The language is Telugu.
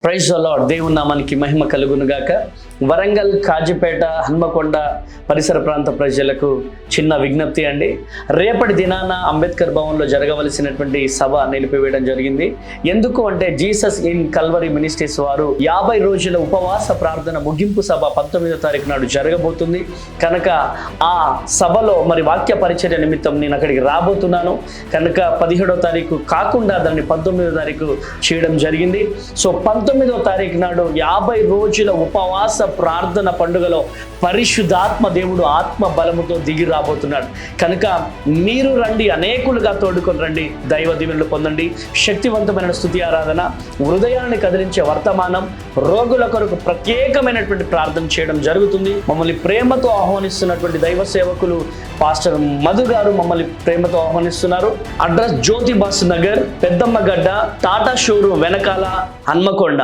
Praise the lord. దేవుని నామానికి మహిమ కలుగును గాక. వరంగల్, కాజీపేట, హన్మకొండ పరిసర ప్రాంత ప్రజలకు చిన్న విజ్ఞప్తి అండి. రేపటి దినాన అంబేద్కర్ భవన్లో జరగవలసినటువంటి సభ నిలిపివేయడం జరిగింది. ఎందుకు అంటే జీసస్ ఇన్ కల్వరీ మినిస్ట్రీస్ వారు 50 రోజుల ఉపవాస ప్రార్థన ముగింపు సభ 19వ తారీఖు నాడు జరగబోతుంది. కనుక ఆ సభలో మరి వాక్య పరిచర్య నిమిత్తం నేను అక్కడికి రాబోతున్నాను. కనుక 17వ తారీఖు కాకుండా దాన్ని 19వ తారీఖు చేయడం జరిగింది. సో 19వ తారీఖు నాడు 50 రోజుల ఉపవాస ప్రార్థన పండుగలో పరిశుద్ధాత్మ దేవుడు ఆత్మ బలముతో దిగి రాబోతున్నాడు. కనుక మీరు రండి, అనేకులుగా తోడుకొని రండి, దైవ దీవెనలు పొందండి. శక్తివంతమైన స్తుతి ఆరాధన, హృదయాన్ని కదిలించే వర్తమానం, రోగుల కొరకు ప్రత్యేకమైనటువంటి ప్రార్థన చేయడం జరుగుతుంది. మమ్మల్ని ప్రేమతో ఆహ్వానిస్తున్నటువంటి దైవ సేవకులు పాస్టర్ మధు గారు మమ్మల్ని ప్రేమతో ఆహ్వానిస్తున్నారు. అడ్రస్ జ్యోతి బస్ నగర్, పెద్దమ్మగడ్డ, టాటా షోరూమ్ వెనకాల, హన్మకొండ.